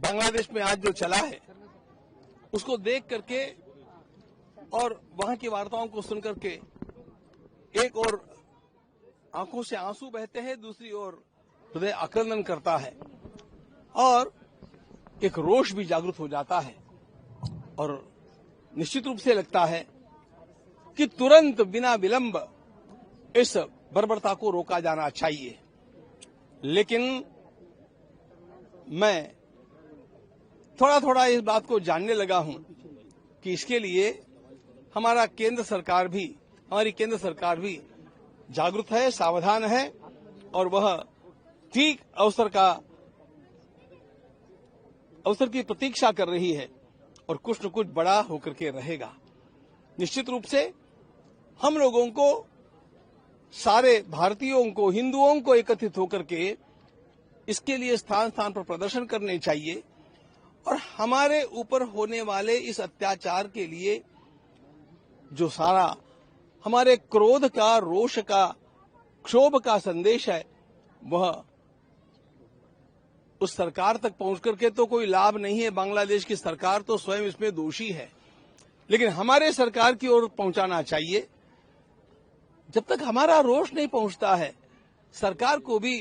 बांग्लादेश में आज जो चला है उसको देख करके और वहां की वार्ताओं को सुन करके एक और आंखों से आंसू बहते हैं, दूसरी ओर हृदय आक्रंदन करता है और एक रोष भी जागृत हो जाता है और निश्चित रूप से लगता है कि तुरंत बिना विलंब इस बर्बरता को रोका जाना चाहिए। लेकिन मैं थोड़ा थोड़ा इस बात को जानने लगा हूं कि इसके लिए हमारी केंद्र सरकार भी जागरूक है, सावधान है और वह ठीक अवसर की प्रतीक्षा कर रही है और कुछ न कुछ बड़ा होकर के रहेगा। निश्चित रूप से हम लोगों को, सारे भारतीयों को, हिंदुओं को एकत्रित होकर के इसके लिए स्थान स्थान पर प्रदर्शन करने चाहिए और हमारे ऊपर होने वाले इस अत्याचार के लिए जो सारा हमारे क्रोध का, रोष का, क्षोभ का संदेश है वह उस सरकार तक पहुंच करके तो कोई लाभ नहीं है। बांग्लादेश की सरकार तो स्वयं इसमें दोषी है, लेकिन हमारे सरकार की ओर पहुंचाना चाहिए। जब तक हमारा रोष नहीं पहुंचता है, सरकार को भी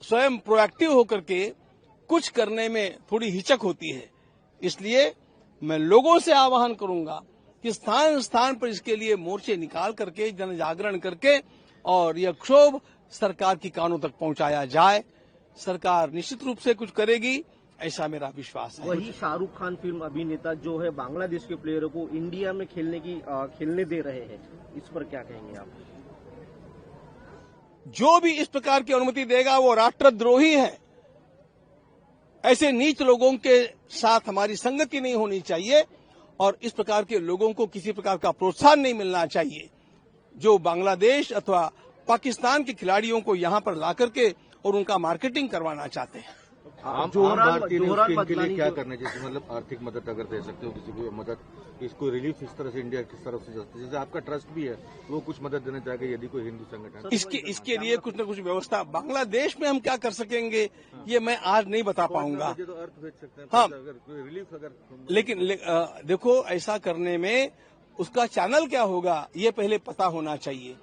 स्वयं प्रोएक्टिव होकर के कुछ करने में थोड़ी हिचक होती है। इसलिए मैं लोगों से आह्वान करूंगा कि स्थान स्थान पर इसके लिए मोर्चे निकाल करके, जन जागरण करके और यह क्षोभ सरकार की कानों तक पहुंचाया जाए। सरकार निश्चित रूप से कुछ करेगी, ऐसा मेरा विश्वास है। वही शाहरुख खान फिल्म अभिनेता जो है बांग्लादेश के प्लेयरों को इंडिया में खेलने दे रहे हैं, इस पर क्या कहेंगे आप? जो भी इस प्रकार की अनुमति देगा वो राष्ट्रद्रोही है। ऐसे नीच लोगों के साथ हमारी संगति नहीं होनी चाहिए और इस प्रकार के लोगों को किसी प्रकार का प्रोत्साहन नहीं मिलना चाहिए जो बांग्लादेश अथवा पाकिस्तान के खिलाड़ियों को यहां पर ला करके और उनका मार्केटिंग करवाना चाहते हैं। आम भारतीय इनके लिए क्या करना चाहिए? मतलब आर्थिक मदद अगर दे सकते हो, किसी को मदद, इसको रिलीफ इस तरह से इंडिया किस तरफ से जाती है, जैसे आपका ट्रस्ट भी है वो कुछ मदद देना चाहेगा यदि कोई हिंदू संगठन इसके लिए कुछ न कुछ व्यवस्था बांग्लादेश में हम क्या कर सकेंगे ये मैं आज नहीं बता पाऊंगा। तो अर्थ भेज सकते हैं, हाँ, अगर रिलीफ लेकिन देखो, ऐसा करने में उसका चैनल क्या होगा ये पहले पता होना चाहिए।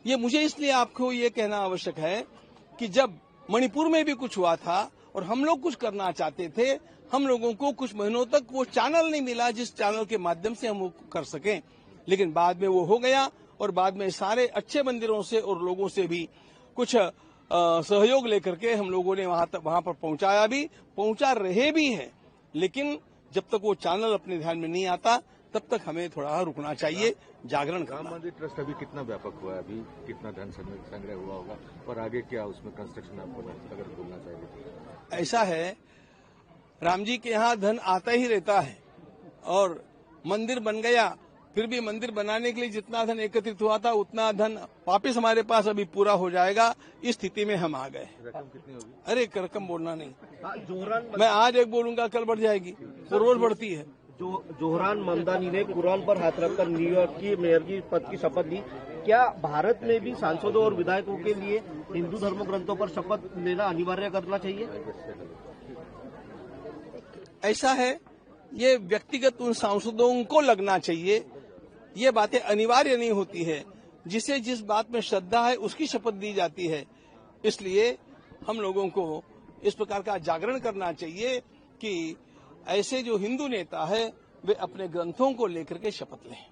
ये मुझे इसलिए आपको ये कहना आवश्यक है कि जब मणिपुर में भी कुछ हुआ था और हम लोग कुछ करना चाहते थे, हम लोगों को कुछ महीनों तक वो चैनल नहीं मिला जिस चैनल के माध्यम से हम वो कर सकें, लेकिन बाद में वो हो गया और बाद में सारे अच्छे मंदिरों से और लोगों से भी कुछ सहयोग लेकर के हम लोगों ने वहां पर पहुंचा रहे भी हैं। लेकिन जब तक वो चैनल अपने ध्यान में नहीं आता तब तक हमें थोड़ा रुकना चाहिए, जागरण करना। राम मंदिर ट्रस्ट अभी कितना व्यापक हुआ है, अभी कितना धन संग्रह हुआ होगा और आगे क्या उसमें कंस्ट्रक्शन आपको अगर बोलना चाहिए? ऐसा है, राम जी के यहाँ धन आता ही रहता है और मंदिर बन गया, फिर भी मंदिर बनाने के लिए जितना धन एकत्रित हुआ था उतना धन वापिस हमारे पास अभी पूरा हो जाएगा। इस स्थिति में हम आ गए। रकम कितनी होगी? अरे रकम बोलना नहीं, मैं आज एक बोलूंगा कल बढ़ जाएगी, तो रोज बढ़ती है। जोहरान ममदानी ने कुरान पर हाथ रखकर न्यूयॉर्क की मेयर की पद की शपथ ली। क्या भारत में भी सांसदों और विधायकों के लिए हिंदू धर्म ग्रंथों पर शपथ लेना अनिवार्य करना चाहिए? ऐसा है, ये व्यक्तिगत उन सांसदों को लगना चाहिए, ये बातें अनिवार्य नहीं होती है। जिसे जिस बात में श्रद्धा है उसकी शपथ दी जाती है। इसलिए हम लोगों को इस प्रकार का जागरण करना चाहिए कि ऐसे जो हिंदू नेता है वे अपने ग्रंथों को लेकर के शपथ लें।